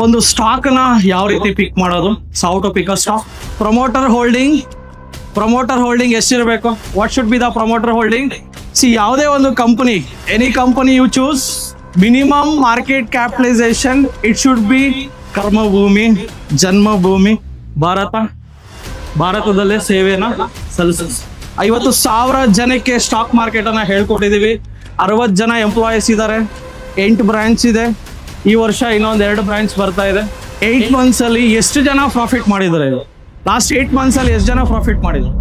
ಒಂದು ಸ್ಟಾಕ್ ನ ಯಾವ ರೀತಿ ಪಿಕ್ ಮಾಡೋದು, how to pick a stock. Promoter holding ಎಷ್ಟಿರಬೇಕು? What should be the promoter holding? See, ಯಾವುದೇ ಒಂದು company, any company you choose, minimum market capitalization it should be ಕರ್ಮಭೂಮಿ, ಜನ್ಮಭೂಮಿ, ಭಾರತದಲ್ಲೇ ಸೇವೆನ ಸಲ್ಲಿಸ. 50,000 ಜನಕ್ಕೆ ಸ್ಟಾಕ್ ಮಾರ್ಕೆಟ್ ಅನ್ನ ಹೇಳ್ಕೊಟ್ಟಿದೀವಿ. 60 ಜನ ಎಂಪ್ಲಾಯೀಸ್ ಇದ್ದಾರೆ. 8 ಬ್ರಾಂಚ್ ಇದೆ. ಈ ವರ್ಷ ಇನ್ನೊಂದು 2 ಬ್ರಾಂಚ್ ಬರ್ತಾ ಇದೆ. 8 ಮಂತ್ಸ್ ಅಲ್ಲಿ ಎಷ್ಟು ಜನ ಪ್ರಾಫಿಟ್ ಮಾಡಿದ್ದಾರೆ? ಲಾಸ್ಟ್ 8 ಮಂತ್ಸ್ ಅಲ್ಲಿ ಎಷ್ಟು ಜನ ಪ್ರಾಫಿಟ್ ಮಾಡಿದ್ರು?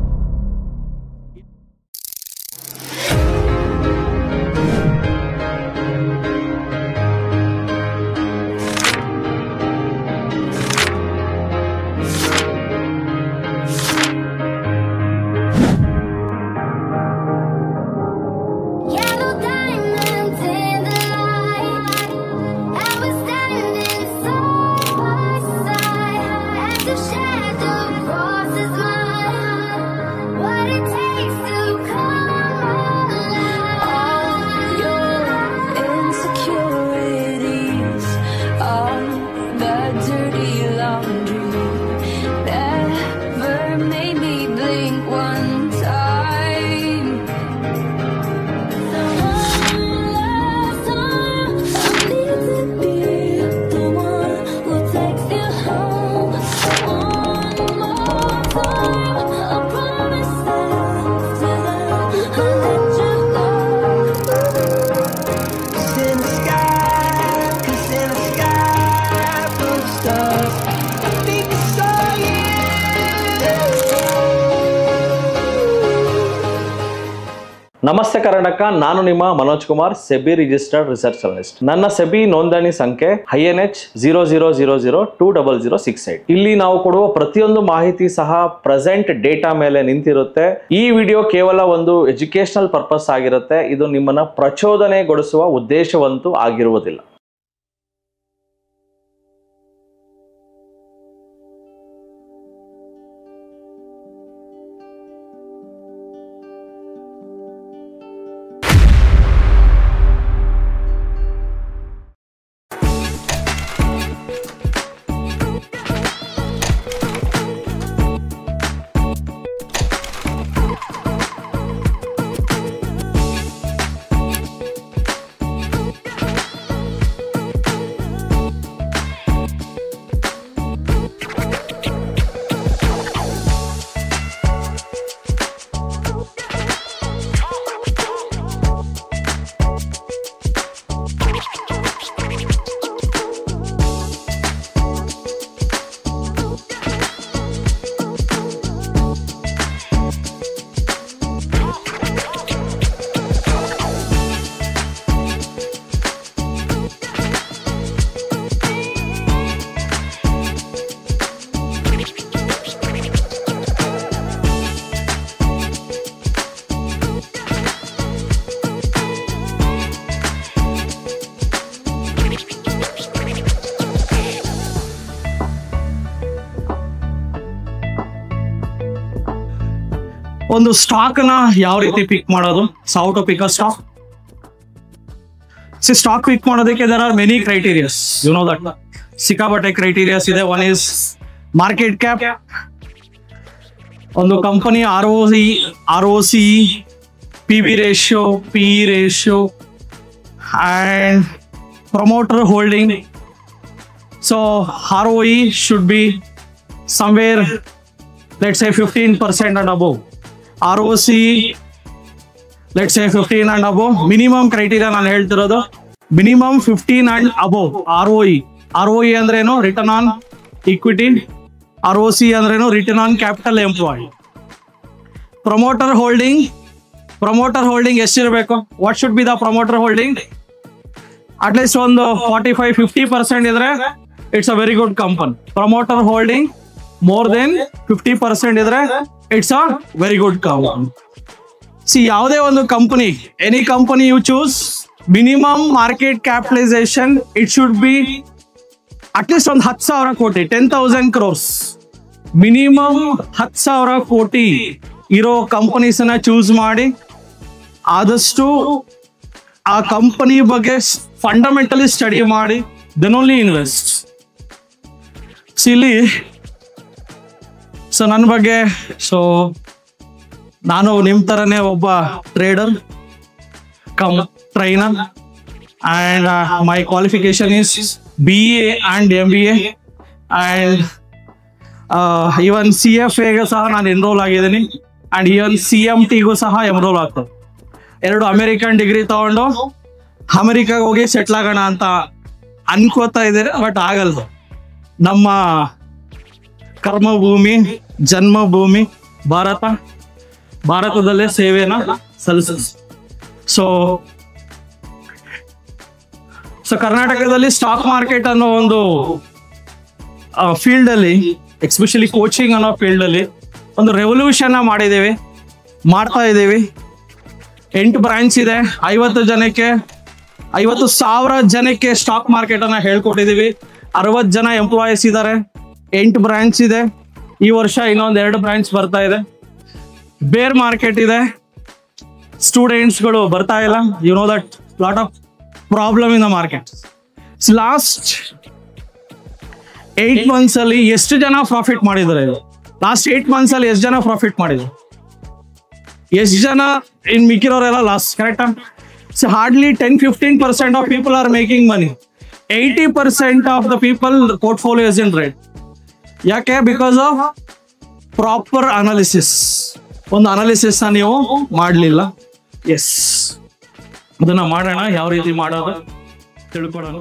ನಮಸ್ತೆ ಕರ್ನಾಟಕ, ನಾನು ನಿಮ್ಮ Manoj Kumar, SEBI registered research journalist. ನನ್ನ ಸೆಬಿ ನೋಂದಣಿ ಸಂಖ್ಯೆ INH 00002068. ಇಲ್ಲಿ ನಾವು ಕೊಡುವ ಪ್ರತಿಯೊಂದು ಮಾಹಿತಿ ಸಹ ಪ್ರೆಸೆಂಟ್ ಡೇಟಾ ಮೇಲೆ ನಿಂತಿರುತ್ತೆ. ಈ ವಿಡಿಯೋ ಕೇವಲ ಒಂದು ಎಜುಕೇಶನಲ್ ಪರ್ಪಸ್ ಆಗಿರುತ್ತೆ. ಇದು ನಿಮ್ಮನ್ನ ಪ್ರಚೋದನೆಗೊಳಿಸುವ ಉದ್ದೇಶವಂತೂ ಆಗಿರುವುದಿಲ್ಲ. ಒಂದು ಸ್ಟಾಕ್ ನ ಯಾವ ರೀತಿ ಪಿಕ್ ಮಾಡೋದು, how to pick a stock. Stock pick ಮಾಡೋದಕ್ಕೆ there are many criterias, you know that. ಸಿಕ್ಕಾಪಟ್ಟೆ ಕ್ರೈಟೀರಿಯಾಸ್ ಇದೆ. ಒನ್ ಇಸ್ ಮಾರ್ಕೆಟ್ ಕ್ಯಾಪ್, ಒಂದು company ROC, PB ratio, PE ratio and promoter holding. So ROE should be somewhere, let's say 15% and above. ROC let's say 15 and above. Minimum criteria ನಾನು ಹೇಳ್ತಿರೋದು minimum 15 and above. ROE ಅಂದ್ರೇನು? Return on equity. ROC ಅಂದ್ರೇನು? Return on capital employ. Promoter holding ಎಷ್ಟಿರಬೇಕು? What should be the promoter holding? At least ಒಂದು 45-50% ಇದ್ರೆ it's a very good company. Promoter holding more than 50% ಇದ್ರೆ it's a very good company. See, ಯಾವುದೇ ಒಂದು company, any company you choose, minimum market capitalization it should be at least ಒಂದು 10,000 ಕೋಟಿ, 10,000 crores. Minimum 10,000 ಕೋಟಿ ಇರೋ companies ಅನ್ನ ಚೂಸ್ ಮಾಡಿ ಆದಷ್ಟು ಆ ಕಂಪನಿ ಬಗ್ಗೆ ಫಂಡಮೆಂಟಲಿ ಸ್ಟಡಿ ಮಾಡಿ ದೆನ್ ಓನ್ಲಿ ಇನ್ವೆಸ್ಟ್. ಇಲ್ಲಿ ಸೊ ನನ್ನ ಬಗ್ಗೆ, ಸೊ ನಾನು ನಿಮ್ಮ ಥರನೇ ಒಬ್ಬ trader cum trainer, and my qualification is BA and MBA, and even CFAಗೆ ಸಹ ನಾನು ಎನ್ರೋಲ್ ಆಗಿದ್ದೀನಿ, ಆ್ಯಂಡ್ ಈವನ್ CMTಗೂ ಸಹ ಎನ್ರೋಲ್ ಆಗ್ತದೆ. 2 ಅಮೆರಿಕನ್ ಡಿಗ್ರಿ ತಗೊಂಡು ಅಮೆರಿಕಾಗೆ ಹೋಗಿ ಸೆಟ್ಲ್ ಆಗೋಣ ಅಂತ ಅನ್ಕೋತಾ ಇದ್ದೀರಿ, ಬಟ್ ಆಗಲ್ಲ. ನಮ್ಮ ಕರ್ಮಭೂಮಿ, ಜನ್ಮಭೂಮಿ ಭಾರತದಲ್ಲೇ ಸೇವೆನ ಸಲ್ಲಿಸ. ಸೊ ಕರ್ನಾಟಕದಲ್ಲಿ ಸ್ಟಾಕ್ ಮಾರ್ಕೆಟ್ ಅನ್ನೋ ಒಂದು ಫೀಲ್ಡಲ್ಲಿ, ಎಸ್ಪೆಷಲಿ ಕೋಚಿಂಗ್ ಅನ್ನೋ ಫೀಲ್ಡಲ್ಲಿ ಒಂದು ರೆವಲ್ಯೂಷನ್ ಮಾಡ್ತಾ ಇದ್ದೀವಿ. 8 ಬ್ರಾಂಚ್ ಇದೆ, 50,000 ಜನಕ್ಕೆ ಸ್ಟಾಕ್ ಮಾರ್ಕೆಟ್ ಅನ್ನ ಹೇಳ್ಕೊಟ್ಟಿದ್ದೀವಿ. 60 ಜನ ಎಂಪ್ಲಾಯೀಸ್ ಇದ್ದಾರೆ. 8 ಬ್ರಾಂಚ್ ಇದೆ. ಈ ವರ್ಷ ಇನ್ನೊಂದು 2 ಬ್ರಾಂಚ್ ಬರ್ತಾ ಇದೆ. ಬೇರ್ ಮಾರ್ಕೆಟ್ ಇದೆ, ಸ್ಟೂಡೆಂಟ್ಸ್ಗಳು ಬರ್ತಾ ಇಲ್ಲ. You know that lot of problem in the market. Last 8 months ಅಲ್ಲಿ ಎಷ್ಟು ಜನ ಪ್ರಾಫಿಟ್ ಮಾಡಿದ್ದಾರೆ? ಲಾಸ್ಟ್ 8 months ಅಲ್ಲಿ ಎಷ್ಟು ಜನ ಪ್ರಾಫಿಟ್ ಮಾಡಿದ್ರು? ಎಷ್ಟು ಜನ ಇನ್ ಮಿಕ್ಕಿರೋರೆಲ್ಲ ಲಾಸ್? ಕರೆಕ್ಟಾ? So hardly 10-15% of people are making money. 80% of the people portfolio is in red. ಯಾಕೆ? Because of proper analysis. ಒಂದು ಅನಾಲಿಸಿಸ್ ನೀವು ಮಾಡಲಿಲ್ಲ. ಎಸ್, ಅದನ್ನ ಮಾಡೋಣ. ಯಾವ ರೀತಿ ಮಾಡೋದು ತಿಳ್ಕೊಳ್ಳೋಣ.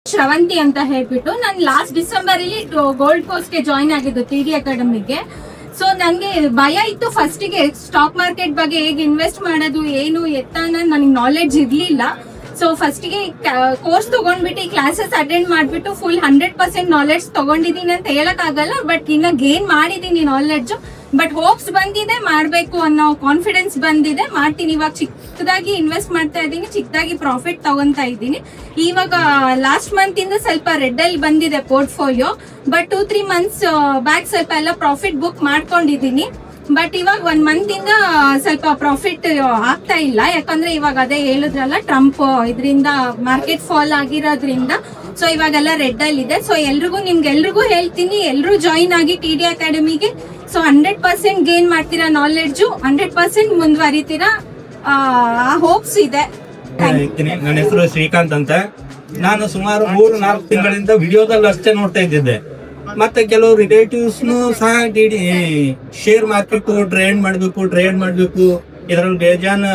ಶ್ರವಂತಿ ಅಂತ ಹೇಳ್ಬಿಟ್ಟು ನಾನು ಲಾಸ್ಟ್ ಡಿಸೆಂಬರ್ ಅಲ್ಲಿ ಗೋಲ್ಡ್ ಕೋಸ್ಟ್ ಗೆ ಜಾಯಿನ್ ಆಗಿದ್ದು TD ಅಕಾಡೆಮಿಗೆ. ಸೊ ನನಗೆ ಭಯ ಇತ್ತು ಫಸ್ಟಿಗೆ ಸ್ಟಾಕ್ ಮಾರ್ಕೆಟ್ ಬಗ್ಗೆ ಹೇಗೆ ಇನ್ವೆಸ್ಟ್ ಮಾಡೋದು ಏನು ಎತ್ತ ಅನ್ನೋದು ನನಗೆ ನಾಲೆಡ್ಜ್ ಇರ್ಲಿಲ್ಲ. ಸೊ ಫಸ್ಟಿಗೆ ಕೋರ್ಸ್ ತಗೊಂಡ್ಬಿಟ್ಟು ಕ್ಲಾಸಸ್ ಅಟೆಂಡ್ ಮಾಡ್ಬಿಟ್ಟು ಫುಲ್ 100% ನಾಲೆಡ್ಜ್ ತಗೊಂಡಿದ್ದೀನಿ ಅಂತ ಹೇಳಕ್ ಆಗಲ್ಲ, ಬಟ್ ಇನ್ನ ಗೇನ್ ಮಾಡಿದೀನಿ ನಾಲೆಡ್ಜ್. ಬಟ್ ಹೋಪ್ಸ್ ಬಂದಿದೆ, ಮಾಡ್ಬೇಕು ಅನ್ನೋ ಕಾನ್ಫಿಡೆನ್ಸ್ ಬಂದಿದೆ, ಮಾಡ್ತೀನಿ. ಇವಾಗ ಚಿಕ್ಕದಾಗಿ ಇನ್ವೆಸ್ಟ್ ಮಾಡ್ತಾ ಇದ್ದೀನಿ, ಚಿಕ್ಕದಾಗಿ ಪ್ರಾಫಿಟ್ ತಗೊಂತಾ ಇದ್ದೀನಿ. ಇವಾಗ ಲಾಸ್ಟ್ ಮಂತ್ ಇಂದ ಸ್ವಲ್ಪ ರೆಡ್ ಅಲ್ಲಿ ಬಂದಿದೆ ಪೋರ್ಟ್ಫೋಲಿಯೋ, ಬಟ್ 2-3 months ಬ್ಯಾಕ್ ಸ್ವಲ್ಪ ಎಲ್ಲ ಪ್ರಾಫಿಟ್ ಬುಕ್ ಮಾಡ್ಕೊಂಡಿದ್ದೀನಿ. ಬಟ್ ಇವಾಗ 1 month ಇಂದ ಸ್ವಲ್ಪ ಪ್ರಾಫಿಟ್ ಆಗ್ತಾ ಇಲ್ಲ, ಯಾಕಂದ್ರೆ ಇವಾಗ ಅದೇ ಹೇಳಿದ್ರಲ್ಲ ಟ್ರಂಪ್ ಇದರಿಂದ ಮಾರ್ಕೆಟ್ ಫಾಲ್ ಆಗಿರೋದ್ರಿಂದ. ಸೊ ಇವಾಗೆಲ್ಲ ರೆಡ್ ಅಲ್ಲಿ ಇದೆ. ಸೊ ನಿಮ್ಗೆಲ್ರಿಗೂ ಹೇಳ್ತೀನಿ, ಎಲ್ರು ಜಾಯಿನ್ ಆಗಿ TD ಅಕಾಡೆಮಿಗೆ. ಸೊ 100% ಗೇನ್ ಮಾಡ್ತೀರಾ ನಾಲೆಡ್ಜು, 100% ಮುಂದುವರಿತೀರಾ, ಹೋಪ್ಸ್ ಇದೆ. ನನ್ನ ಹೆಸರು ಶ್ರೀಕಾಂತ್ ಅಂತ. ನಾನು ಸುಮಾರು 3-4 ತಿಂಗಳಿಂದ ವಿಡಿಯೋದಲ್ಲಿ ಅಷ್ಟೇ ನೋಡ್ತಾ ಇದ್ದಿದ್ದೆ. ಮತ್ತೆ ಕೆಲವು ರಿಲೇಟಿವ್ಸ್ ಸಹ ಶೇರ್ ಮಾರ್ಕೆಟ್ ಟ್ರೇಡ್ ಮಾಡ್ಬೇಕು ಇದರಲ್ಲಿ ಬೇಜಾನ್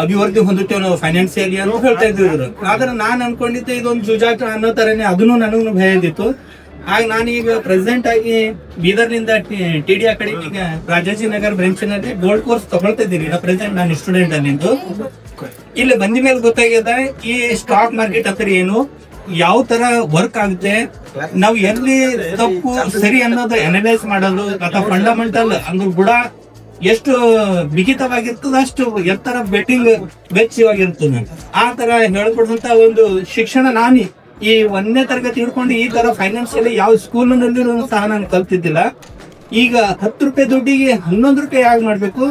ಅಭಿವೃದ್ಧಿ ಹೊಂದುತ್ತೇವೆ ನಾವು ಫೈನಾನ್ಸಿಯಲಿ ಅನ್ನೋ ಹೇಳ್ತಾ ಇದ್ರು. ಆದ್ರೆ ನಾನ್ ಅನ್ಕೊಂಡಿದ್ದೆ ಇದೊಂದು ಜುಜಾಟ ಅನ್ನೋ ತರನೇ, ಅದನ್ನು ನನಗೂ ಭಯ ಇದ್ದಿತ್ತು. ಆಗ ನಾನೀಗ ಪ್ರೆಸೆಂಟ್ ಆಗಿ ಬೀದರ್ನಿಂದ TD ಅಕಾಡೆಮಿಗೆ ರಾಜಾಜಿನಗರ್ ಬ್ರಾಂಚ್ನಲ್ಲಿ ಗೋಲ್ಡ್ ಕೋರ್ಸ್ ತಗೊಳ್ತಾ ಇದ್ದೀನಿ. ಪ್ರೆಸೆಂಟ್ ನಾನು ಸ್ಟೂಡೆಂಟ್ ಅಲ್ಲಿಂದು. ಇಲ್ಲಿ ಬಂದ ಮೇಲೆ ಗೊತ್ತಾಗ್ಯದ ಈ ಸ್ಟಾಕ್ ಮಾರ್ಕೆಟ್ ಅಂದ್ರೆ ಏನು, ಯಾವ ತರ ವರ್ಕ್ ಆಗುತ್ತೆ, ನಾವು ಎಲ್ಲಿ ತಪ್ಪು ಸರಿ ಅನ್ನೋದು ಅನಲೈಸ್ ಮಾಡೋದು ಅಥವಾ ಫಂಡಮೆಂಟಲ್ ಅಂದ್ರೆ ಕೂಡ ಎಷ್ಟು ಬಿಗಿತವಾಗಿರ್ತದ ಅಷ್ಟು ಎತ್ತರ ಬೆಟ್ಟಿಂಗ್ ವೆಚ್ಚವಾಗಿರ್ತದೆ. ಆ ತರ ಹೇಳ್ಕೊಡುವಂತ ಒಂದು ಶಿಕ್ಷಣ ನಾನು ಈ 1ನೇ ತರಗತಿ ಹಿಡ್ಕೊಂಡು ಈ ತರ ಫೈನಾನ್ಷಿಯಲಿ ಯಾವ ಸ್ಕೂಲ್ನಲ್ಲಿರೂ ಸಹ ನಾನು ಕಲ್ತಿದ್ದಿಲ್ಲ. ಈಗ 10 ರೂಪಾಯಿ ದುಡ್ಡಿಗೆ 11 ರೂಪಾಯಿ ಯಾಕೆ ಮಾಡ್ಬೇಕು,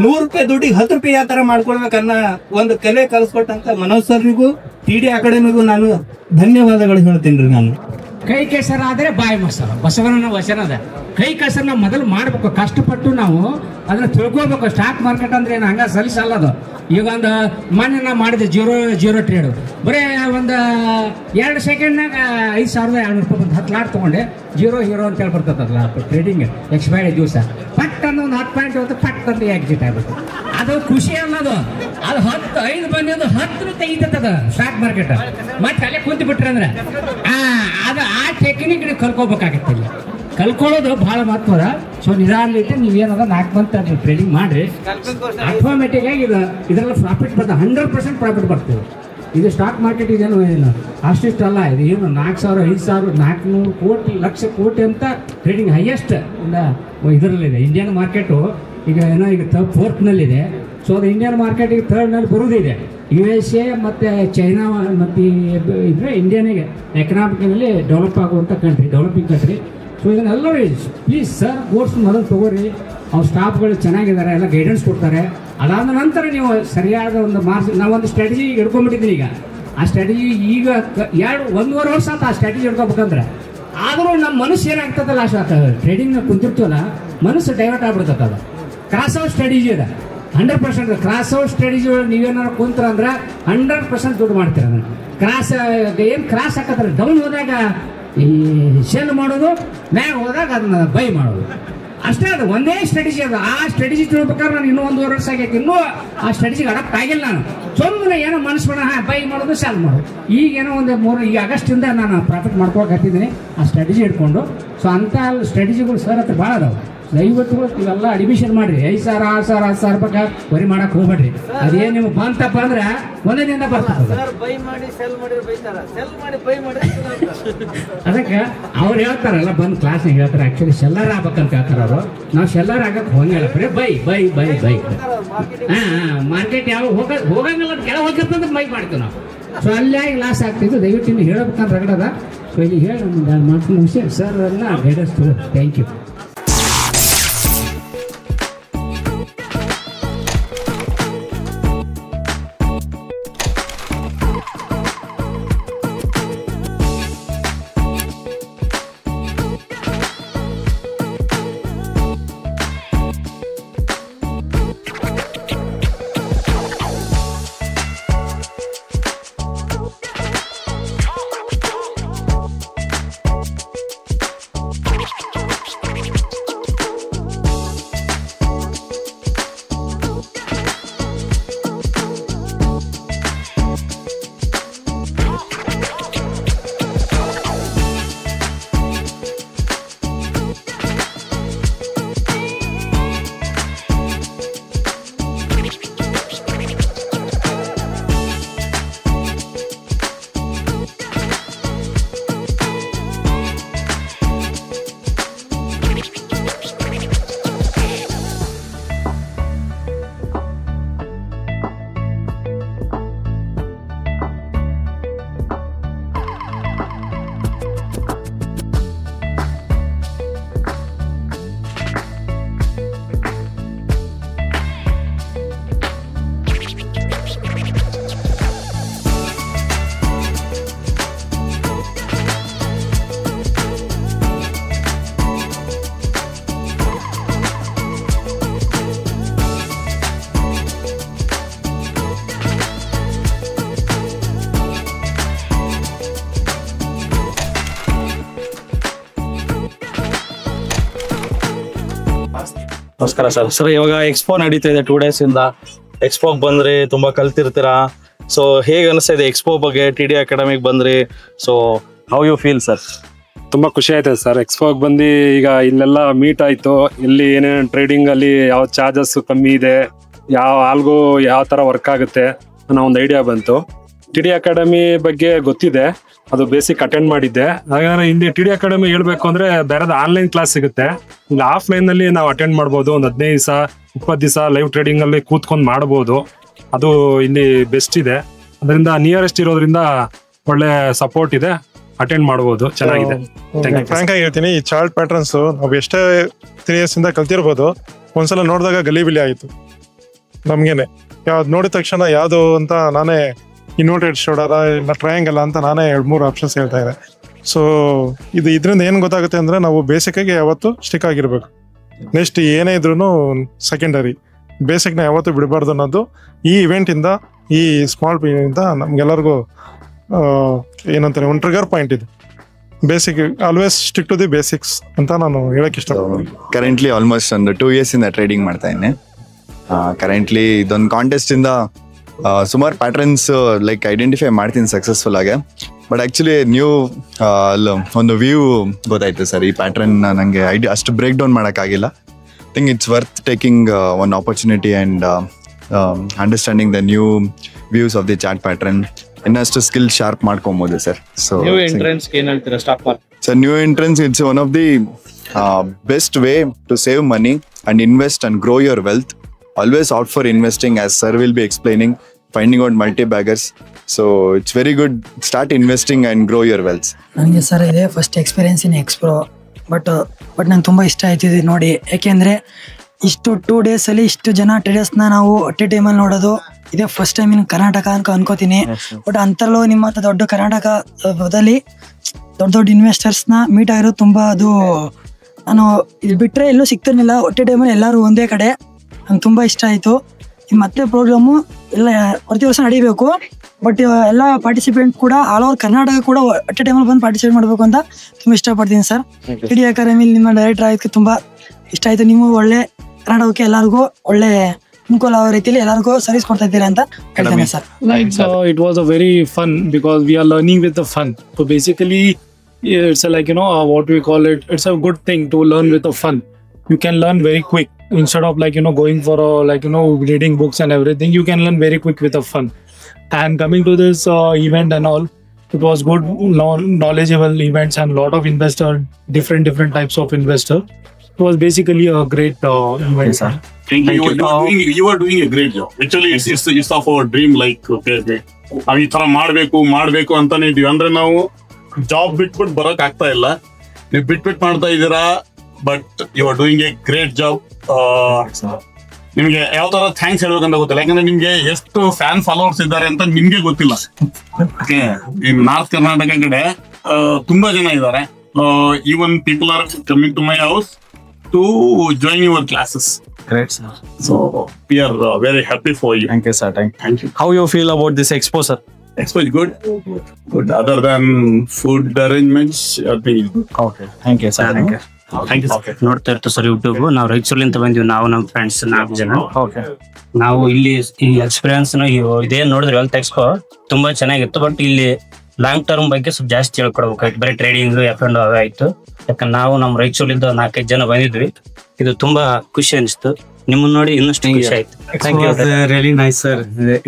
100 ರೂಪಾಯಿ ದುಡ್ಡಿಗೆ 10 ರೂಪಾಯಿ ಯಾವ ತರ ಮಾಡ್ಕೊಳ್ಬೇಕನ್ನ ಒಂದು ಕಲೆ ಕಲಿಸ್ಕೊಟ್ಟಂತ ಮನೋಜ್ ಸರ್ರಿಗೂ TD ಅಕಾಡೆಮಿಗೂ ನಾನು ಧನ್ಯವಾದಗಳು ಹೇಳ್ತೀನಿ. ನಾನು ಕೈ ಕೆಸರ ಆದ್ರೆ ಬಾಯಿ ಮೊಸರು ಬಸವನ ವಚನದ. ಕೈ ಕೆಸರ ನಾವು ಮೊದಲು ಮಾಡ್ಬೇಕು, ಕಷ್ಟಪಟ್ಟು ನಾವು ಅದನ್ನ ತಿಳ್ಕೊಬೇಕು. ಸ್ಟಾಕ್ ಮಾರ್ಕೆಟ್ ಅಂದ್ರೆ ಏನು ಹಂಗ ಸಲ್ಲಿಸಲ್ಲ ಅದು. ಈಗ ಒಂದು ಮೊನ್ನೆ ನಾವು ಮಾಡಿದೆ ಜೀರೋ ಟ್ರೇಡ್, ಬರೀ ಒಂದು 2 ಸೆಕೆಂಡ್ನಾಗ 5,200 ರೂಪಾಯಿ ಬಂದು 10 ಲಾಟ್ ತೊಗೊಂಡೆ. ಜೀರೋ ಹೀರೋ ಅಂತ ಹೇಳಿ ಬರ್ತದಲ್ಲ ಟ್ರೇಡಿಂಗ್ ಎಕ್ಸ್ಪೈರಿ ದಿವಸ ಪಟ್ ಅನ್ನೋ ಒಂದು 10 ಪಾಯಿಂಟ್ ಹೊತ್ತು ಪಟ್ ಅಂತ ಎಕ್ಸಿಟ್ ಆಗ್ಬೇಕು. ಅದು ಖುಷಿ ಅನ್ನೋದು. ಅದು 5 ಬಂದಿದ್ದು 10 ತೆಗಿತದ ಸ್ಟಾಕ್ ಮಾರ್ಕೆಟ್. ಮತ್ತೆ ಅಲ್ಲೇ ಕುಂತು ಬಿಟ್ರೆ ಅಂದ್ರೆ ಅದು ಆ ಟೆಕ್ನಿಕ್ ನೀವು ಕಲ್ಕೋಬೇಕಾಗತ್ತೆ. ಇಲ್ಲಿ ಕಲ್ಕೊಳ್ಳೋದು ಬಹಳ ಮಹತ್ವದ. ಸೊ ನಿಧಾನಲಿಟ್ಟು ನೀವೇನದ 4 ಮಂತ್ ಟ್ರೇಡಿಂಗ್ ಮಾಡ್ರಿ, ಆಟೋಮೆಟಿಕ್ ಆಗಿ ಇದರಲ್ಲಿ ಪ್ರಾಫಿಟ್ ಬರ್ತದೆ. 100% ಪ್ರಾಫಿಟ್ ಬರ್ತದೆ. ಇದು ಸ್ಟಾಕ್ ಮಾರ್ಕೆಟ್ ಇದೇನು ಏನು ಅಷ್ಟಿಷ್ಟಲ್ಲ. ಇದು ಏನು 4,000 5,000 400 ಕೋಟಿ ಲಕ್ಷ ಕೋಟಿ ಅಂತ ಟ್ರೇಡಿಂಗ್ ಹೈಯೆಸ್ಟ್ ಇದರಲ್ಲಿದೆ. ಇಂಡಿಯನ್ ಮಾರ್ಕೆಟು ಈಗ ಏನೋ ಈಗ 4th ಸೊ ಅದು ಇಂಡಿಯನ್ ಮಾರ್ಕೆಟಿಗೆ 3rd ಬರುವುದಿದೆ. USA ಮತ್ತು ಚೈನಾ ಮತ್ತು ಇದ್ರೆ ಇಂಡಿಯಾನಿಗೆ ಎಕನಾಮಿಕ್ನಲ್ಲಿ ಡೆವಲಪ್ ಆಗುವಂಥ ಕಂಟ್ರಿ, ಡೆವಲಪಿಂಗ್ ಕಂಟ್ರಿ. ಸೊ ಇದನ್ನೆಲ್ಲರೂ ಪ್ಲೀಸ್ ಸರ್ ಕೋರ್ಸ್ ಮೊದಲು ತೊಗೋರಿ. ಅವ್ರ ಸ್ಟಾಫ್ಗಳು ಚೆನ್ನಾಗಿದ್ದಾರೆ, ಎಲ್ಲ ಗೈಡೆನ್ಸ್ ಕೊಡ್ತಾರೆ. ಅದಾದ ನಂತರ ನೀವು ಸರಿಯಾದ ಒಂದು ನಾವೊಂದು ಸ್ಟ್ರಾಟಜಿ ಹಿಡ್ಕೊಂಡ್ಬಿಟ್ಟಿದ್ದೀನಿ. ಈಗ ಆ ಸ್ಟ್ರಾಟಜಿ ಈಗ 1.5 ವರ್ಷ ಆತ ಆ ಸ್ಟ್ರಾಟಜಿ ಹಿಡ್ಕೋಬೇಕಂದ್ರೆ. ಆದರೂ ನಮ್ಮ ಮನಸ್ಸು ಏನಾಗ್ತದಲ್ಲ ಟ್ರೇಡಿಂಗ್ನ ಕುಂತಿರ್ತೀವಲ್ಲ, ಮನಸ್ಸು ಡೈವರ್ಟ್ ಆಗ್ಬಿಡ್ತದೆ. ಅದು ಕ್ರಾಸ್ ಔಟ್ ಸ್ಟ್ರಾಟಜಿ ಇದೆ 100%. ಕ್ರಾಸ್ ಔಟ್ ಸ್ಟ್ರಾಟಜಿ ಒಳಗೆ ನೀವೇನಾರು ಕುಂತ್ರ ಅಂದ್ರೆ 100% ದುಡ್ಡು ಮಾಡ್ತೀರ. ಅದನ್ನು ಏನು ಕ್ರಾಸ್ ಹಾಕತ್ತಾರೆ, ಡೌನ್ ಹೋದಾಗ ಈ ಸೆಲ್ ಮಾಡೋದು, ಮ್ಯಾಗ ಹೋದಾಗ ಅದನ್ನ ಬೈ ಮಾಡೋದು ಅಷ್ಟೇ. ಅದು ಒಂದೇ ಸ್ಟ್ರಾಟಜಿ ಅದು. ಆ ಸ್ಟ್ರಾಟಜಿ ತಿಳ್ಬೇಕಾದ್ರೆ ನಾನು ಇನ್ನೂ 1.5 ವರ್ಷ ಆಗೈತೆ, ಇನ್ನೂ ಆ ಸ್ಟ್ರಾಟಜಿಗೆ ಅಡಾಪ್ಟ್ ಆಗಿಲ್ಲ. ನಾನು ಸುಮ್ಮನೆ ಏನೋ ಮನಸ್ಸು ಮಾಡ ಬೈ ಮಾಡೋದು ಸೆಲ್ ಮಾಡೋದು. ಈಗೇನೋ ಒಂದು ಈಗ ಆಗಸ್ಟಿಂದ ನಾನು ಪ್ರಾಫಿಟ್ ಮಾಡ್ಕೊಳಕ್ಕೆ ಹತ್ತಿದ್ದೀನಿ ಆ ಸ್ಟ್ರಾಟಜಿ ಹಿಡ್ಕೊಂಡು. ಸೊ ಅಂಥ ಸ್ಟ್ರಾಟಜಿಗಳು ಸರ್ ಹತ್ರ ಭಾಳ ಅದಾವೆ. ದಯವಿಟ್ಟು ಇವೆಲ್ಲ ಅಡ್ಮಿಷನ್ ಮಾಡ್ರಿ. 5,000 6,000 10,000 ರೂಪಾಯಿ ವರಿ ಮಾಡಕ್ ಹೋಗ್ಬೇಡ್ರಿ. ಅದೇನು ನಿಮ್ಗೆ ಬಂತಪ್ಪ ಅಂದ್ರೆ ಒಂದೇ ದಿನ ಬರ್ತದೆ. ಅದಕ್ಕೆ ಅವ್ರು ಹೇಳ್ತಾರಲ್ಲ ಬಂದು ಕ್ಲಾಸ್ನಾಗ ಹೇಳ್ತಾರೆ, ಆಕ್ಚುಲಿ ಸೆಲ್ಲರ್ ಆಗ್ಬೇಕಂತ ಹೇಳ್ತಾರೆ ಅವರು. ನಾವು ಸೆಲ್ಲರ್ ಆಗಕ್ಕೆ ಹೋಗಂಗಿಲ್ಲ, ಬರೀ buy buy buy buy. Market ಯಾವ ಹೋಗಂಗಿಲ್ಲ, ಕೆಳ ಹೋಗಿರ್ತಂದ್ರೆ ಬೈ ಮಾಡ್ತೀವಿ ನಾವು. ಸೊ ಅಲ್ಲಾಗಿ ಲಾಸ್ ಆಗ್ತಿದ್ದು. ದಯವಿಟ್ಟು ಇನ್ನು ಹೇಳ್ಬೇಕಂತ ರಗಡದ. ಸೊ ಇಲ್ಲಿ ಹೇಳಿ ಒಂದು ಮಾತು ಮುಗಿಸಿ ಸರ್ ಎಲ್ಲ ಗೈಡೆನ್ಸ್. Thank you. ನಮಸ್ಕಾರ ಸರ್. ಸರ್ ಇವಾಗ ಎಕ್ಸ್ಪೋ ನಡೀತಾ ಇದೆ 2 days ಇಂದ. ಎಕ್ಸ್ಪೋಗೆ ಬಂದ್ರೆ ತುಂಬಾ ಕಲ್ತಿರ್ತೀರಾ. ಸೊ ಹೇಗೆ ಅನಿಸ್ತಾ ಇದೆ ಎಕ್ಸ್ಪೋ ಬಗ್ಗೆ? TD ಅಕಾಡೆಮಿಗೆ ಬಂದ್ರಿ, so how you feel sir? ತುಂಬಾ ಖುಷಿ ಆಯ್ತದೆ ಸರ್. ಎಕ್ಸ್ಪೋಗೆ ಬಂದು ಈಗ ಇಲ್ಲೆಲ್ಲ ಮೀಟ್ ಆಯ್ತು. ಇಲ್ಲಿ ಏನೇನು ಟ್ರೇಡಿಂಗ್ ಅಲ್ಲಿ ಯಾವ ಚಾರ್ಜಸ್ ಕಮ್ಮಿ ಇದೆ, ಯಾವ ಆಲ್ಗೋ ಯಾವ ತರ ವರ್ಕ್ ಆಗುತ್ತೆ ಅನ್ನೋ ಒಂದು ಐಡಿಯಾ ಬಂತು. TD ಅಕಾಡೆಮಿ ಬಗ್ಗೆ ಗೊತ್ತಿದೆ, ಅದು ಬೇಸಿಕ್ ಅಟೆಂಡ್ ಮಾಡಿದ್ದೆ. ಹಾಗಾದ್ರೆ ಇಲ್ಲಿ TD ಅಕಾಡೆಮಿ ಹೇಳ್ಬೇಕು ಅಂದ್ರೆ ಬೇರೆ ಆನ್ಲೈನ್ ಕ್ಲಾಸ್ ಸಿಗುತ್ತೆ. ಈಗ ಆಫ್ಲೈನ್ ನಲ್ಲಿ ನಾವು ಅಟೆಂಡ್ ಮಾಡ್ಬೋದು. ಒಂದು 15 ದಿವಸ 20 ದಿವಸ ಲೈವ್ ಟ್ರೇಡಿಂಗ್ ಅಲ್ಲಿ ಕೂತ್ಕೊಂಡು ಮಾಡ್ಬೋದು. ಅದು ಇಲ್ಲಿ ಬೆಸ್ಟ್ ಇದೆ. ಅದರಿಂದ ನಿಯರೆಸ್ಟ್ ಇರೋದ್ರಿಂದ ಒಳ್ಳೆ ಸಪೋರ್ಟ್ ಇದೆ, ಅಟೆಂಡ್ ಮಾಡ್ಬೋದು, ಚೆನ್ನಾಗಿದೆ. ಫ್ರಾಂಕ್ ಆಗಿ ಹೇಳ್ತೀನಿ, ಈ ಚಾರ್ಟ್ ಪ್ಯಾಟರ್ನ್ಸ್ ನಾವು ಎಷ್ಟೇ 3 years ಇಂದ ಕಲ್ತಿರ್ಬೋದು, ಒಂದ್ಸಲ ನೋಡಿದಾಗ ಗಲಿಬಿಲಿ ಆಯಿತು ನಮ್ಗೇನೆ. ಯಾವ್ದು ನೋಡಿದ ತಕ್ಷಣ ಯಾವುದು ಅಂತ ನಾನೇ ಇನ್ವರ್ಟೆಡ್ ಶೋಲ್ಡರ ಇಲ್ಲ ಟ್ರಯಾಂಗಲ್ ಅಂತ ನಾನೇ 2-3 ಆಪ್ಷನ್ಸ್ ಹೇಳ್ತಾ ಇದ್ದೆ. ಸೊ ಇದರಿಂದ ಏನು ಗೊತ್ತಾಗುತ್ತೆ ಅಂದ್ರೆ ನಾವು ಬೇಸಿಕ್ಕಾಗಿ ಯಾವತ್ತು ಸ್ಟಿಕ್ ಆಗಿರ್ಬೇಕು. ನೆಕ್ಸ್ಟ್ ಏನೇ ಇದ್ರೂ ಸೆಕೆಂಡರಿ, ಬೇಸಿಕ್ನ ಯಾವತ್ತೂ ಬಿಡಬಾರ್ದು ಅನ್ನೋದು ಈ ಇವೆಂಟ್ ಇಂದ, ಈ ಸ್ಮಾಲ್ ಇಂದ ನಮ್ಗೆಲ್ಲರಿಗೂ ಏನಂತಾರೆ ಒಂದು ಟ್ರಿಗರ್ ಪಾಯಿಂಟ್ ಇದೆ. Basic always stick to the basics ಅಂತ ನಾನು ಹೇಳಕ್ ಇಷ್ಟಪಡ್ತೀನಿ. ಕರೆಂಟ್ಲಿ ಆಲ್ಮೋಸ್ಟ್ ಒಂದು 2 years ಇಂದ ಟ್ರೇಡಿಂಗ್ ಮಾಡ್ತಾ ಇದ್ದೀನಿ. ಕರೆಂಟ್ಲಿ ಇದೊಂದು ಕಾಂಟೆಸ್ಟ್ ಇಂದ ಸುಮಾರು ಪ್ಯಾಟರ್ನ್ಸ್ ಲೈಕ್ ಐಡೆಂಟಿಫೈ ಮಾಡ್ತೀನಿ ಸಕ್ಸಸ್ಫುಲ್ ಆಗಿ. ಬಟ್ ಆಕ್ಚುಲಿ ನ್ಯೂ ಒಂದು ವ್ಯೂ ಗೊತ್ತಾಯ್ತು ಸರ್. ಈ ಪ್ಯಾಟರ್ನ್ ನನಗೆ ಅಷ್ಟು ಬ್ರೇಕ್ ಡೌನ್ ಮಾಡೋಕ್ಕಾಗಿಲ್ಲ. Think it's worth taking one opportunity and understanding the new views of the chart pattern. ಇನ್ನಷ್ಟು ಸ್ಕಿಲ್ ಶಾರ್ಪ್ ಮಾಡ್ಕೊಬೋದು ಸರ್. ಸೊ ನ್ಯೂ ಎಂಟ್ರೆನ್ಸ್ ಏನ್ ಹೇಳ್ತೀರಾ stock market? Sir new entrance it's one of the best way to save money and invest and grow your wealth. Always out for investing, as sir will be explaining, finding out multi-baggers. So it's very good. Start investing and grow your wealth. ನನಗೆ sir ಇದೆ first experience in Xpro. But ನಂಗೆ ತುಂಬ ಇಷ್ಟ ಆಯ್ತಿದೆ ನೋಡಿ. ಯಾಕೆಂದರೆ ಇಷ್ಟು 2 days ಅಲ್ಲಿ ಇಷ್ಟು ಜನ ಟ್ರೇಡರ್ಸ್ನ ನಾವು ಅಟ್ ಎ ಟೈಮಲ್ಲಿ ನೋಡೋದು ಇದೇ ಫಸ್ಟ್ ಟೈಮ್ ಇನ್ ಕರ್ನಾಟಕ ಅಂತ ಅನ್ಕೋತೀನಿ. ಬಟ್ ಅಂತರಲ್ಲೂ ನಿಮ್ಮ ದೊಡ್ಡ ಕರ್ನಾಟಕದಲ್ಲಿ ದೊಡ್ಡ ಇನ್ವೆಸ್ಟರ್ಸ್ನ ಮೀಟ್ ಆಗಿರೋದು ತುಂಬ, ಅದು ನಾನು ಇದು ಬಿಟ್ಟರೆ ಎಲ್ಲೂ ಸಿಗ್ತಿರ್ಲಿಲ್ಲ. ಒಟ್ಟೆ ಟೈಮಲ್ಲಿ ಎಲ್ಲರೂ ಒಂದೇ ಕಡೆ, ನಂಗೆ ತುಂಬ ಇಷ್ಟ ಆಯಿತು. ಮತ್ತೆ ಪ್ರೋಗ್ರಾಮು ಎಲ್ಲ ಪ್ರತಿ ವರ್ಷ ನಡೀಬೇಕು. ಬಟ್ ಎಲ್ಲ ಪಾರ್ಟಿಸಿಪೆಂಟ್ ಕೂಡ ಆಲ್ ಓವರ್ ಕರ್ನಾಟಕ ಕೂಡ ಅಟ್ ಎ ಟೈಮಲ್ಲಿ ಬಂದು ಪಾರ್ಟಿಸಿಪೇಟ್ ಮಾಡಬೇಕು ಅಂತ ತುಂಬ ಇಷ್ಟಪಡ್ತೀನಿ ಸರ್. TD ಅಕಾಡೆಮಿಲಿ ನಿಮ್ಮ ಡೈರೆಕ್ಟರ್ ಆಗೋದಕ್ಕೆ ತುಂಬ ಇಷ್ಟ ಆಯಿತು. ನೀವು ಒಳ್ಳೆ ಕರ್ನಾಟಕಕ್ಕೆ ಎಲ್ಲರಿಗೂ ಒಳ್ಳೆ ಅನುಕೂಲ ಆಗೋ ರೀತಿಯಲ್ಲಿ ಎಲ್ಲರಿಗೂ ಸರ್ವಿಸ್ ಕೊಡ್ತಾ ಇದ್ದೀರಾ ಅಂತ ಹೇಳ್ತೇನೆ sir. It was a very fun because we are learning with the fun. So basically it's like what we call it, it's a good thing to learn with the fun. You can learn very quick instead of going for reading books and everything. You can learn very quick with the fun. And coming to this event and all, it was good, knowledgeable events and lot of investor, different types of investor. It was basically a great event, sir. Thank you. You are doing a great job. Actually, it's of our dream. Like okay, ನಾವು ಈ ತರ ಮಾಡ್ಬೇಕು ಅಂತಾನೆ ಇದೀವಿ. ಅಂದ್ರೆ ನಾವು job ಬಿಟ್ಬಿಟ್ಟು ಬರೋಕ್ ಆಗ್ತಾ ಇಲ್ಲ. ನೀವು ಬಿಟ್ಬಿಟ್ಟು ಮಾಡ್ತಾ ಇದ್ದೀರಾ. But you are doing a great job. ನಿಮ್ಗೆ ಯಾವ ತರ ಥ್ಯಾಂಕ್ಸ್ ಹೇಳ್ಬೇಕಂತ ಗೊತ್ತಿಲ್ಲ. ಯಾಕಂದ್ರೆ ನಿಮ್ಗೆ ಎಷ್ಟು ಫ್ಯಾನ್ ಫಾಲೋವರ್ಸ್ ಇದ್ದಾರೆ ಅಂತ ನಿಮ್ಗೆ ಗೊತ್ತಿಲ್ಲ. ಈ ನಾರ್ತ್ ಕರ್ನಾಟಕ ಕಡೆ ತುಂಬಾ ಜನ ಇದ್ದಾರೆ. Even people are coming to my house to join your classes. Great, sir. So we are very happy for you. Thank you, sir. Thank you. How you feel about this expo, sir? Expo is good. Other than food arrangements, I think. Okay. Thank you, sir. Thank you. ನೋಡ್ತಾ ಇರ್ತೀವಿ sir YouTube. ನಾವು ರಾಯಚೂರ್ಲಿಂದ ಬಂದಿವಿ, ನಾವು ನಮ್ಮ friends 4 ಜನ. ನಾವು ಇಲ್ಲಿ ಈ ಎಕ್ಸ್ಪೀರಿಯನ್ಸ್ ಇದೇನ್ ನೋಡಿದ್ರೆ ವೆಲ್ತ್ ಎಕ್ಸ್ಪೋ ತುಂಬಾ ಚೆನ್ನಾಗಿತ್ತು. ಬಟ್ ಇಲ್ಲಿ ಲಾಂಗ್ ಟರ್ಮ್ ಬಗ್ಗೆ ಸ್ವಲ್ಪ ಜಾಸ್ತಿ ಹೇಳ್ಕೊಡ್ಬೇಕಾಯ್ತು. ಬರೀ ಟ್ರೇಡಿಂಗ್ ಎಫ್&o ಅವೇ ಆಯ್ತು. ಯಾಕಂದ್ರೆ ನಾವು ನಮ್ಮ ರಾಯಚೂರ್ಲಿಂದ 4-5 ಜನ ಬಂದಿದ್ವಿ. ಇದು ತುಂಬಾ ಖುಷಿ ಅನಿಸ್ತು. ನಿಮ್ಮನ್ನ ನೋಡಿ ಇನ್ನಷ್ಟು ಖುಷಿ ಆಯ್ತು. Thank you. It was really nice, sir.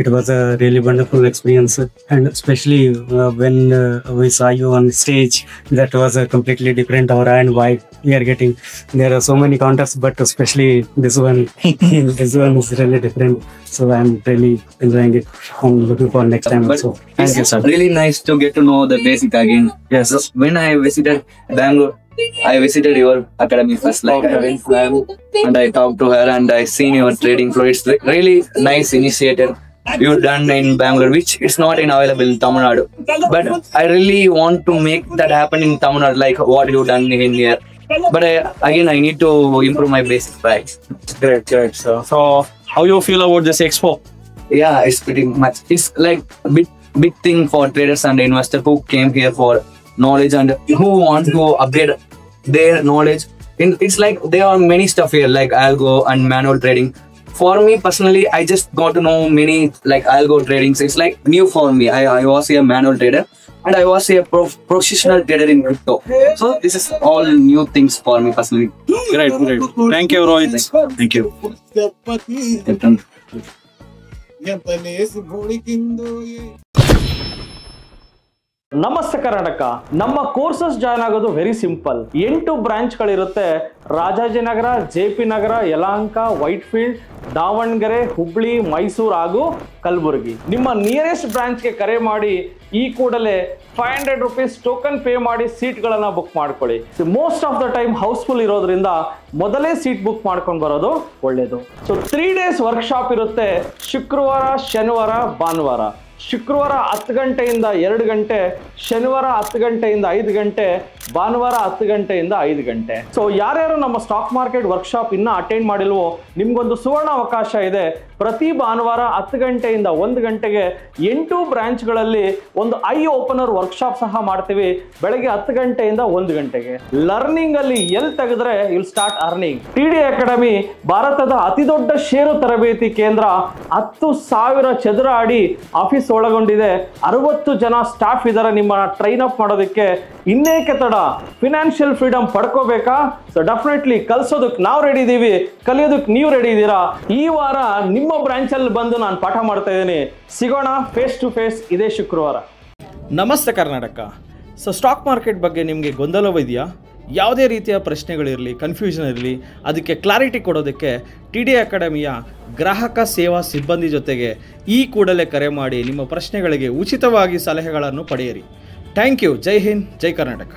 It was a really wonderful experience, and especially when we saw you on stage, that was a completely different aura and vibe we are getting. There are so many contests, but especially this one, this one is really different. So I'm really enjoying it. I'm looking for next time also. Thank you, sir. Really nice to get to know the basic again. Yes. So when I visited Bangalore, I visited your academy first, like and I talked to her and I seen your trading floor. It's really nice initiative you've done in Bangalore, which is not available in Tamil Nadu. But I really want to make that happen in Tamil Nadu, like what you've done in here. But again, I need to improve my basic price. Great, sir. So how you feel about this expo? Yeah, it's pretty much. It's like a big thing for traders and investors who came here for knowledge and who want to upgrade their knowledge. It's like there are many stuff here like algo and manual trading. For me personally, I just got to know many like algo trading. So it's like new for me. I was a manual trader and I was a professional trader in crypto. So this is all new things for me personally. Great. Thank you, Rohit. Thank you. ನಮಸ್ತೆ ಕರ್ನಾಟಕ. ನಮ್ಮ courses join ಆಗೋದು very simple. 8 ಬ್ರಾಂಚ್ಗಳಿರುತ್ತೆ. Rajajinagar, JP ನಗರ, ಯಲಹಂಕ, ವೈಟ್ಫೀಲ್ಡ್, ದಾವಣಗೆರೆ, ಹುಬ್ಳಿ, ಮೈಸೂರು ಹಾಗೂ ಕಲಬುರಗಿ. ನಿಮ್ಮ nearest ಬ್ರಾಂಚ್ಗೆ ಕರೆ ಮಾಡಿ ಈ ಕೂಡಲೇ 500 rupees token pay ಮಾಡಿ ಸೀಟ್ಗಳನ್ನು ಬುಕ್ ಮಾಡ್ಕೊಳ್ಳಿ. Most of the time house full ಇರೋದ್ರಿಂದ ಮೊದಲೇ ಸೀಟ್ ಬುಕ್ ಮಾಡ್ಕೊಂಡು ಬರೋದು ಒಳ್ಳೇದು. ಸೊ 3 days ವರ್ಕ್ಶಾಪ್ ಇರುತ್ತೆ. ಶುಕ್ರವಾರ, ಶನಿವಾರ, ಭಾನುವಾರ. ಶುಕ್ರವಾರ 10 ಗಂಟೆಯಿಂದ 2 ಗಂಟೆ, ಶನಿವಾರ 10 ಗಂಟೆಯಿಂದ 5 ಗಂಟೆ, ಭಾನುವಾರ 10 ಗಂಟೆಯಿಂದ 5 ಗಂಟೆ. ಸೊ ಯಾರ್ಯಾರು ನಮ್ಮ ಸ್ಟಾಕ್ ಮಾರ್ಕೆಟ್ ವರ್ಕ್ಶಾಪ್ ಇನ್ನೂ ಅಟೆಂಡ್ ಮಾಡಿಲ್ವೋ ನಿಮ್ಗೊಂದು ಸುವರ್ಣ ಅವಕಾಶ ಇದೆ. ಪ್ರತಿ ಭಾನುವಾರ 10 ಗಂಟೆಯಿಂದ 1 ಗಂಟೆಗೆ 8 ಬ್ರಾಂಚ್ಗಳಲ್ಲಿ ಒಂದು ಐ ಓಪನರ್ ವರ್ಕ್ಶಾಪ್ ಸಹ ಮಾಡ್ತೀವಿ. ಬೆಳಗ್ಗೆ 10 ಗಂಟೆಯಿಂದ 1 ಗಂಟೆಗೆ. ಲರ್ನಿಂಗ್ ಅಲ್ಲಿ ಎಲ್ಲಿ ತೆಗೆದ್ರೆ will start earning. TD academy ಭಾರತದ ಅತಿ ದೊಡ್ಡ ಷೇರು ತರಬೇತಿ ಕೇಂದ್ರ. 10,000 ಚದರ ಅಡಿ ಆಫೀಸ್ ಒಳಗೊಂಡಿದೆ. 60 ಜನ ಸ್ಟಾಫ್ ಇದ್ದಾರೆ ನಿಮ್ಮನ್ನ ಟ್ರೈನ್ ಅಪ್ ಮಾಡೋದಕ್ಕೆ. ಇನ್ನೇಕೆ ತಡ? ಫಿನಾನ್ಷಿಯಲ್ ಫ್ರೀಡಮ್ ಪಡ್ಕೋಬೇಕಾ? ಸೊ ಡೆಫಿನೆಟ್ಲಿ ಕಲಿಸೋದಕ್ಕೆ ನಾವು ರೆಡಿ ಇದ್ದೀವಿ, ಕಲಿಯೋದಕ್ಕೆ ನೀವು ರೆಡಿ ಇದ್ದೀರಾ? ಈ ವಾರ ನಿಮ್ಮ ಬ್ರಾಂಚಲ್ಲಿ ಬಂದು ನಾನು ಪಾಠ ಮಾಡ್ತಾ ಇದ್ದೀನಿ. ಸಿಗೋಣ ಫೇಸ್ ಟು ಫೇಸ್ ಇದೇ ಶುಕ್ರವಾರ. ನಮಸ್ತೆ ಕರ್ನಾಟಕ. ಸೊ ಸ್ಟಾಕ್ ಮಾರ್ಕೆಟ್ ಬಗ್ಗೆ ನಿಮಗೆ ಗೊಂದಲವಿದೆಯಾ? ಯಾವುದೇ ರೀತಿಯ ಪ್ರಶ್ನೆಗಳಿರಲಿ, ಕನ್ಫ್ಯೂಷನ್ ಇರಲಿ, ಅದಕ್ಕೆ ಕ್ಲಾರಿಟಿ ಕೊಡೋದಕ್ಕೆ TD ಅಕಾಡೆಮಿಯ ಗ್ರಾಹಕ ಸೇವಾ ಸಿಬ್ಬಂದಿ ಜೊತೆಗೆ ಈ ಕೂಡಲೇ ಕರೆ ಮಾಡಿ ನಿಮ್ಮ ಪ್ರಶ್ನೆಗಳಿಗೆ ಉಚಿತವಾಗಿ ಸಲಹೆಗಳನ್ನು ಪಡೆಯಿರಿ. Thank you. ಜೈ ಹಿಂದ್, ಜೈ ಕರ್ನಾಟಕ.